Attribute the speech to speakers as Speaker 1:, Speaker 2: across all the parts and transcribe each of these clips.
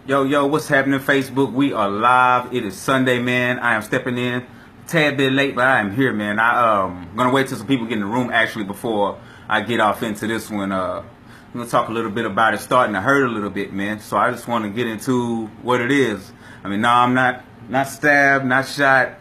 Speaker 1: Yo, what's happening, Facebook? We are live. It is Sunday, man. I am stepping in a tad bit late, but I am here, man. I'm gonna wait till some people get in the room actually before I get off into this one. I'm gonna talk a little bit about it starting to hurt a little bit, man. So I just want to get into what it is. I mean, no, I'm not stabbed, not shot,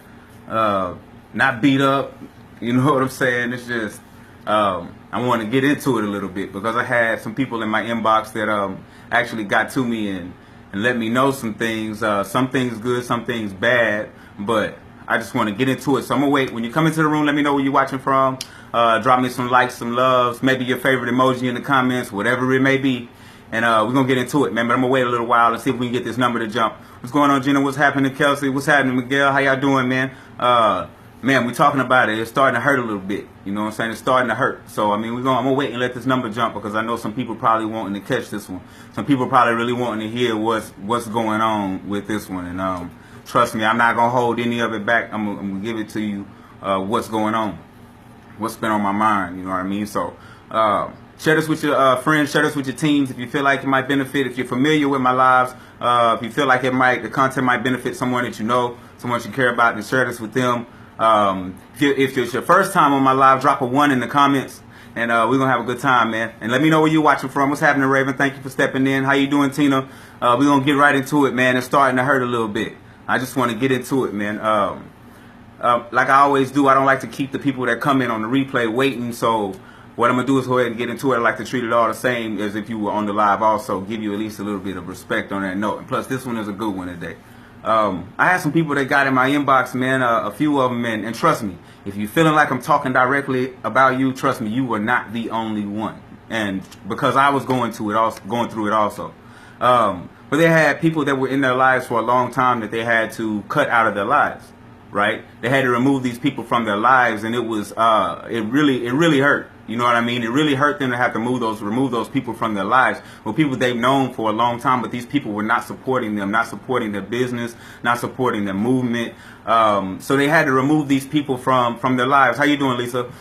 Speaker 1: not beat up. You know what I'm saying? It's just I want to get into it a little bit because I had some people in my inbox that actually got to me and let me know some things good, some things bad, but I just want to get into it. So I'm gonna wait. When you come into the room, let me know where you're watching from. Drop me some likes, some loves, maybe your favorite emoji in the comments, whatever it may be, and we're gonna get into it, man. But I'm gonna wait a little while and see if we can get this number to jump. What's going on, Gina? What's happening, Kelsey? What's happening, Miguel? How y'all doing, man? Man, we're talking about it. It's starting to hurt a little bit. You know what I'm saying? It's starting to hurt. So, I mean, I'm going to wait and let this number jump because I know some people probably wanting to catch this one. Some people probably really wanting to hear what's going on with this one. And trust me, I'm not going to hold any of it back. I'm going to give it to you what's going on, what's been on my mind. You know what I mean? So, share this with your friends. Share this with your teams if you feel like it might benefit. If you're familiar with my lives, if you feel like the content might benefit someone that you know, someone you care about, then share this with them. If it's your first time on my live, drop a 1 in the comments, and we're gonna have a good time, man. And let me know where you're watching from. What's happening, Raven? Thank you for stepping in. How you doing, Tina? We're gonna get right into it, man. It's starting to hurt a little bit. I just want to get into it, man. Like I always do, I don't like to keep the people that come in on the replay waiting. So what I'm gonna do is go ahead and get into it. I like to treat it all the same as if you were on the live. Also, give you at least a little bit of respect on that note. And plus, this one is a good one today. I had some people that got in my inbox, man, a few of them, and trust me, if you're feeling like I'm talking directly about you, trust me, you are not the only one. And because I was going through it also. But they had people that were in their lives for a long time that they had to cut out of their lives, right? They had to remove these people from their lives, and it was it really hurt. You know what I mean? It really hurt them to have to remove those people from their lives. Well, people they've known for a long time, but these people were not supporting them, not supporting their business, not supporting their movement. So they had to remove these people from their lives. How you doing, Lisa?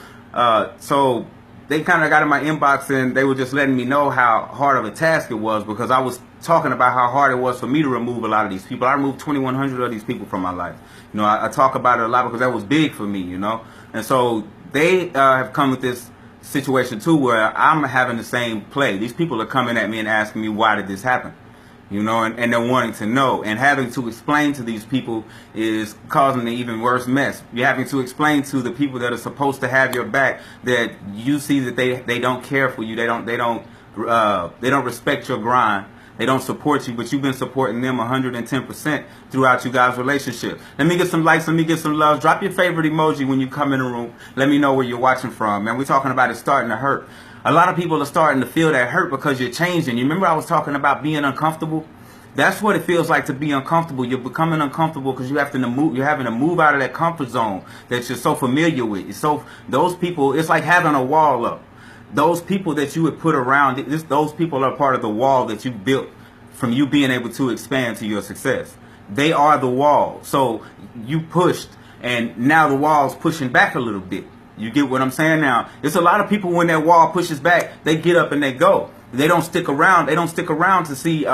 Speaker 1: So they kind of got in my inbox and they were just letting me know how hard of a task it was because I was talking about how hard it was for me to remove a lot of these people. I removed 2,100 of these people from my life. You know, I talk about it a lot because that was big for me, you know. And so they have come with this situation too where I'm having the same play. These people are coming at me and asking me why did this happen, you know, and they're wanting to know, and having to explain to these people is causing an even worse mess. You're having to explain to the people that are supposed to have your back that you see that they don't care for you, they don't respect your grind. They don't support you, but you've been supporting them 110% throughout you guys' relationship. Let me get some likes. Let me get some love. Drop your favorite emoji when you come in the room. Let me know where you're watching from. Man, we're talking about it starting to hurt. A lot of people are starting to feel that hurt because you're changing. You remember I was talking about being uncomfortable? That's what it feels like to be uncomfortable. You're becoming uncomfortable because you're having to move out of that comfort zone that you're so familiar with. So those people, it's like having a wall up. Those people that you would put around, those people are part of the wall that you built from you being able to expand to your success. They are the wall. So you pushed, and now the wall's pushing back a little bit. You get what I'm saying now? It's a lot of people when that wall pushes back, they get up and they go. They don't stick around. They don't stick around to see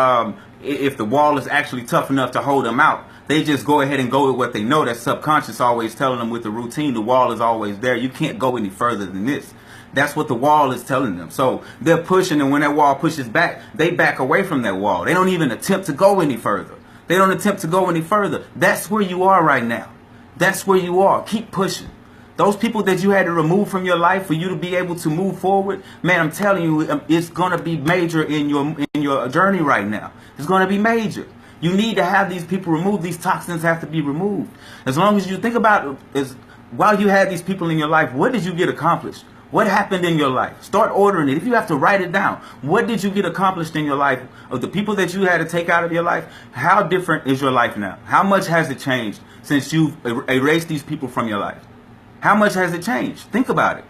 Speaker 1: if the wall is actually tough enough to hold them out. They just go ahead and go with what they know. That subconscious always telling them with the routine, the wall is always there. You can't go any further than this. That's what the wall is telling them. So they're pushing, and when that wall pushes back, they back away from that wall. They don't even attempt to go any further. They don't attempt to go any further. That's where you are right now. That's where you are. Keep pushing. Those people that you had to remove from your life for you to be able to move forward, man, I'm telling you, it's going to be major in your journey right now. It's going to be major. You need to have these people removed. These toxins have to be removed. As long as you think about it, while you had these people in your life, what did you get accomplished? What happened in your life? Start ordering it. If you have to write it down, what did you get accomplished in your life? Of the people that you had to take out of your life, how different is your life now? How much has it changed since you've erased these people from your life? How much has it changed? Think about it.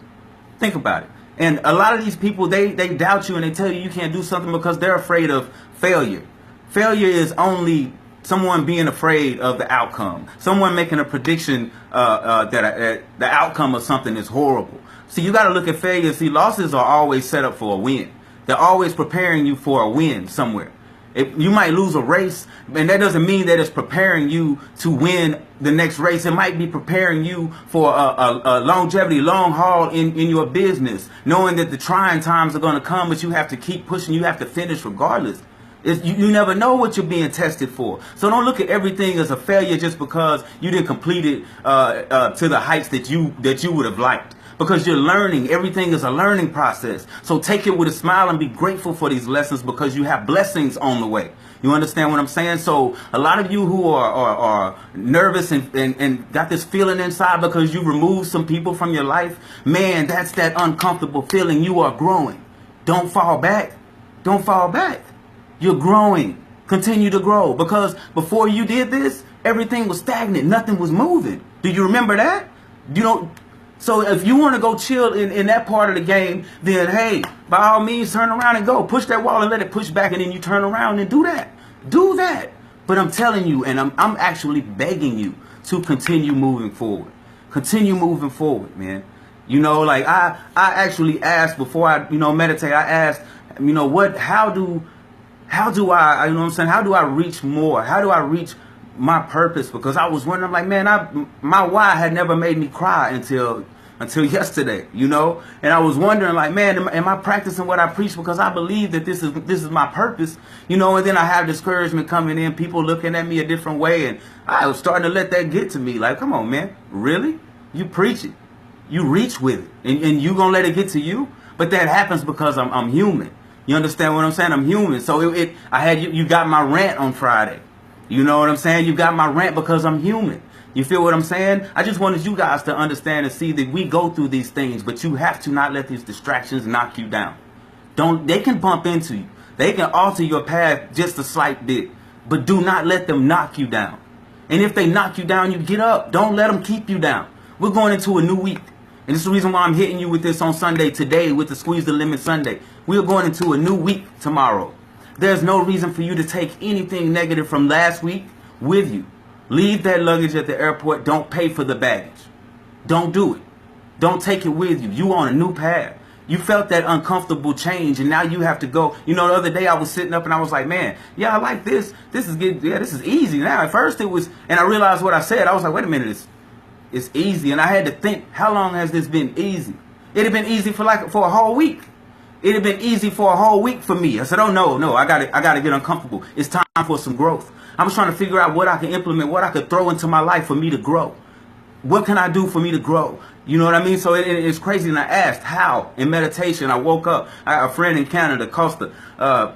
Speaker 1: Think about it. And a lot of these people, they doubt you and they tell you you can't do something because they're afraid of failure. Failure is only someone being afraid of the outcome. Someone making a prediction that the outcome of something is horrible. See, you got to look at failure. See, losses are always set up for a win. They're always preparing you for a win somewhere. You might lose a race, and that doesn't mean that it's preparing you to win the next race. It might be preparing you for a longevity, long haul in your business, knowing that the trying times are going to come, but you have to keep pushing. You have to finish regardless. You never know what you're being tested for. So don't look at everything as a failure just because you didn't complete it to the heights that you would have liked. Because you're learning. Everything is a learning process. So take it with a smile and be grateful for these lessons because you have blessings on the way. You understand what I'm saying? So a lot of you who are nervous and got this feeling inside because you removed some people from your life, man, that's that uncomfortable feeling. You are growing. Don't fall back. Don't fall back. You're growing. Continue to grow. Because before you did this, everything was stagnant. Nothing was moving. Do you remember that? So if you want to go chill in that part of the game, then hey, by all means, turn around and go. Push that wall and let it push back, and then you turn around and do that. Do that. But I'm telling you, and I'm actually begging you to continue moving forward. Continue moving forward, man. You know, like I actually asked before I, meditate, I asked, how do I, you know what I'm saying? How do I reach more? How do I reach my purpose? Because I was wondering, like, man, my why had never made me cry until yesterday, and I was wondering, like, man, am I practicing what I preach because I believe that this is my purpose, and then I have discouragement coming in, people looking at me a different way, and I was starting to let that get to me, like, come on, man, really? You preach it, you reach with it, and you gonna let it get to you? But that happens because I'm human. You understand what I'm saying? I'm human. So you got my rant on Friday. You know what I'm saying? You got my rant because I'm human. You feel what I'm saying? I just wanted you guys to understand and see that we go through these things, but you have to not let these distractions knock you down. They can bump into you. They can alter your path just a slight bit, but do not let them knock you down. And if they knock you down, you get up. Don't let them keep you down. We're going into a new week. And this is the reason why I'm hitting you with this on Sunday today with the Squeeze the Limit Sunday. We are going into a new week tomorrow. There's no reason for you to take anything negative from last week with you. Leave that luggage at the airport. Don't pay for the baggage. Don't do it. Don't take it with you. You on a new path. You felt that uncomfortable change, and now you have to go. The other day I was sitting up and I was like, man, yeah, I like this. This is good. Yeah, this is easy. Now, at first it was, and I realized what I said. I was like, wait a minute, it's easy. And I had to think, how long has this been easy? It had been easy for a whole week. It had been easy for a whole week for me. I said, oh, no, I gotta get uncomfortable. It's time for some growth. I was trying to figure out what I can implement, what I could throw into my life for me to grow. What can I do for me to grow? You know what I mean? So it's crazy. And I asked how in meditation. I woke up. I have a friend in Canada, Costa.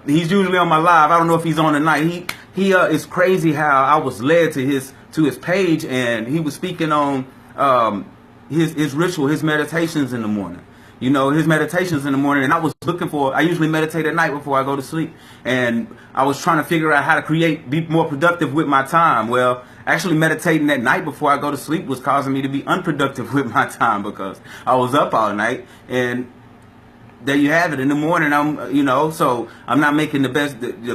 Speaker 1: He's usually on my live. I don't know if he's on tonight. It's crazy how I was led to his page, and he was speaking on his ritual, his meditations in the morning. His meditations in the morning, and I usually meditate at night before I go to sleep, and I was trying to figure out how to be more productive with my time. Well, actually meditating at night before I go to sleep was causing me to be unproductive with my time because I was up all night, and there you have it. In the morning, so I'm not making the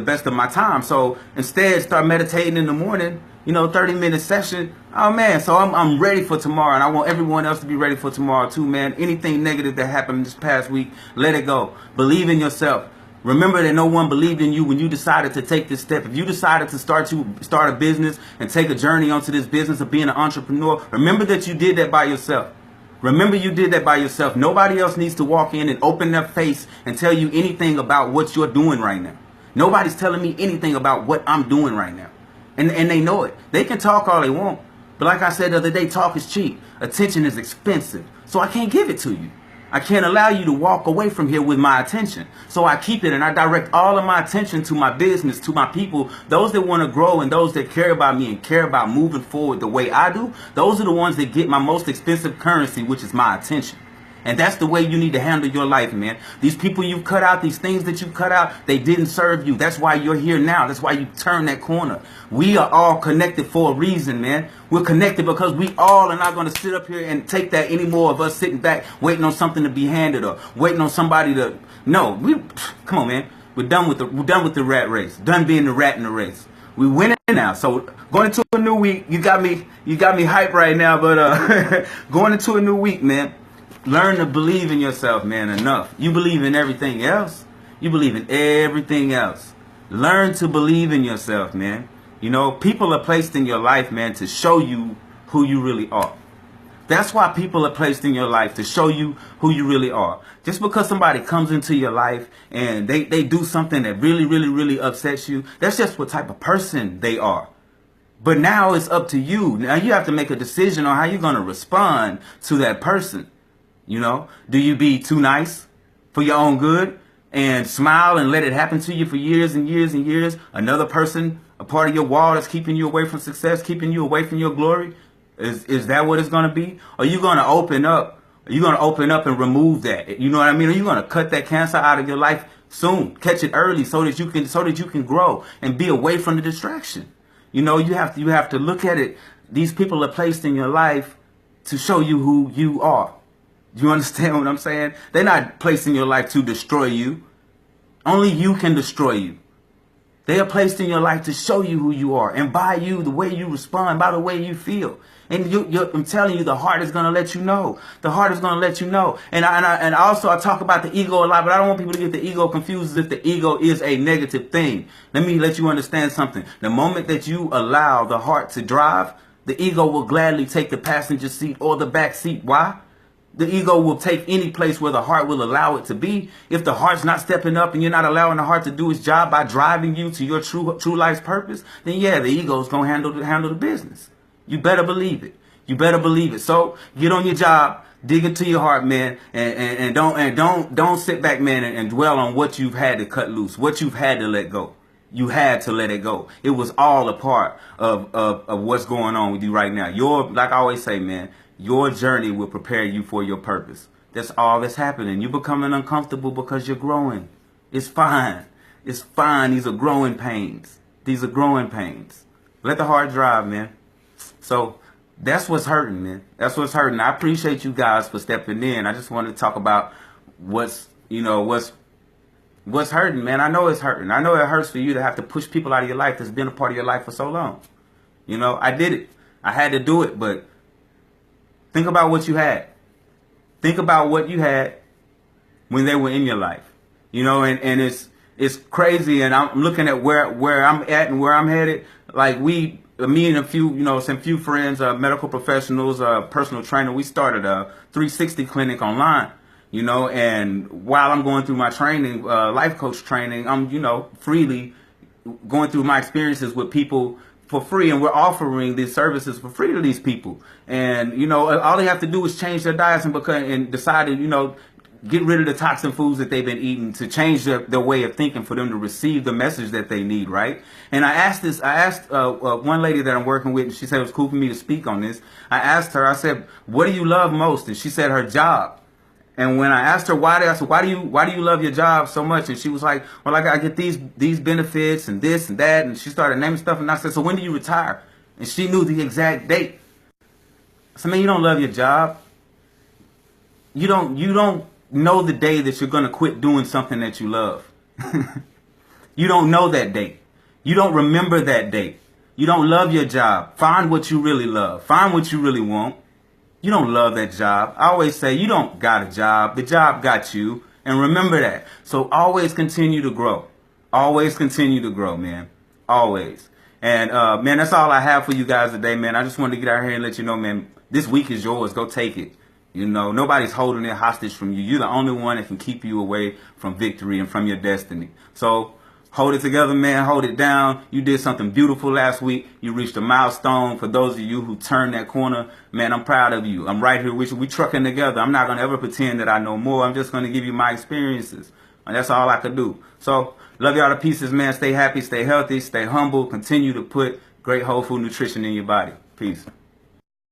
Speaker 1: best of my time. So instead, start meditating in the morning. 30-minute session. Oh man, so I'm ready for tomorrow, and I want everyone else to be ready for tomorrow too, man. Anything negative that happened this past week, let it go. Believe in yourself. Remember that no one believed in you when you decided to take this step. If you decided to start a business and take a journey onto this business of being an entrepreneur, remember that you did that by yourself. Remember you did that by yourself. Nobody else needs to walk in and open their face and tell you anything about what you're doing right now. Nobody's telling me anything about what I'm doing right now. And they know it. They can talk all they want. But like I said the other day, talk is cheap. Attention is expensive. So I can't give it to you. I can't allow you to walk away from here with my attention. So I keep it, and I direct all of my attention to my business, to my people, those that want to grow and those that care about me and care about moving forward the way I do. Those are the ones that get my most expensive currency, which is my attention. And that's the way you need to handle your life, man. These people you've cut out, these things that you cut out, they didn't serve you. That's why you're here now. That's why you turn that corner. We are all connected for a reason, man. We're connected because we all are not going to sit up here and take that anymore of us sitting back, waiting on something to be handed or waiting on somebody to... No, come on, man. We're done with the rat race. Done being the rat in the race. We winning now. So going into a new week, you got me hyped right now, but going into a new week, man. Learn to believe in yourself, man, enough. You believe in everything else. You believe in everything else. Learn to believe in yourself, man. You know, people are placed in your life, man, to show you who you really are. That's why people are placed in your life, to show you who you really are. Just because somebody comes into your life and they do something that really, really, really upsets you, that's just what type of person they are. But now it's up to you. Now you have to make a decision on how you're going to respond to that person. You know, do you be too nice for your own good and smile and let it happen to you for years and years and years? Another person, a part of your wall that's keeping you away from success, keeping you away from your glory. Is that what it's going to be? Or are you going to open up? Are you going to open up and remove that? You know what I mean? Are you going to cut that cancer out of your life soon? Catch it early so that you can grow and be away from the distraction. You know, you have to look at it. These people are placed in your life to show you who you are. Do you understand what I'm saying? They're not placed in your life to destroy you. Only you can destroy you. They are placed in your life to show you who you are, and by you, the way you respond, by the way you feel. And I'm telling you, the heart is going to let you know. The heart is going to let you know. And also I talk about the ego a lot, but I don't want people to get the ego confused as if the ego is a negative thing. Let me let you understand something. The moment that you allow the heart to drive, the ego will gladly take the passenger seat or the back seat. Why? The ego will take any place where the heart will allow it to be. If the heart's not stepping up and you're not allowing the heart to do its job by driving you to your true life's purpose, then yeah, the ego's going to handle the business. You better believe it. You better believe it. So get on your job, dig into your heart, man, and don't sit back, man, and dwell on what you've had to cut loose, what you've had to let go. You had to let it go. It was all a part of what's going on with you right now. Like I always say, man, your journey will prepare you for your purpose. That's all that's happening. You're becoming uncomfortable because you're growing. It's fine. It's fine. These are growing pains. These are growing pains. Let the heart drive, man. So that's what's hurting, man. That's what's hurting. I appreciate you guys for stepping in. I just wanted to talk about what's hurting, man. I know it's hurting. I know it hurts for you to have to push people out of your life that's been a part of your life for so long. You know, I did it. I had to do it, but think about what you had. Think about what you had when they were in your life. You know, and it's crazy, and I'm looking at where I'm at and where I'm headed. Like me and a few, some few friends, medical professionals, personal trainer, we started a 360 clinic online. You know, and while I'm going through my training, life coach training, I'm, freely going through my experiences with people for free, and we're offering these services for free to these people. And, all they have to do is change their diets and decide to, get rid of the toxin foods that they've been eating, to change their way of thinking for them to receive the message that they need, right? And I asked one lady that I'm working with, and she said it was cool for me to speak on this. I asked her, I said, what do you love most? And she said her job. And when I asked her why, I said, why do you love your job so much? And she was like, well, I get these benefits and this and that. And she started naming stuff. And I said, so when do you retire? And she knew the exact date. I said, man, you don't love your job. You don't know the day that you're going to quit doing something that you love. You don't know that date. You don't remember that date. You don't love your job. Find what you really love. Find what you really want. You don't love that job. I always say you don't got a job. The job got you. And remember that. So always continue to grow. Always continue to grow, man. Always. And, man, that's all I have for you guys today, man. I just wanted to get out here and let you know, man, this week is yours. Go take it. Nobody's holding it hostage from you. You're the only one that can keep you away from victory and from your destiny. So hold it together, man. Hold it down. You did something beautiful last week. You reached a milestone. For those of you who turned that corner, man, I'm proud of you. I'm right here with you. We trucking together. I'm not going to ever pretend that I know more. I'm just going to give you my experiences. And that's all I could do. So love y'all to pieces, man. Stay happy, stay healthy, stay humble. Continue to put great whole food nutrition in your body. Peace.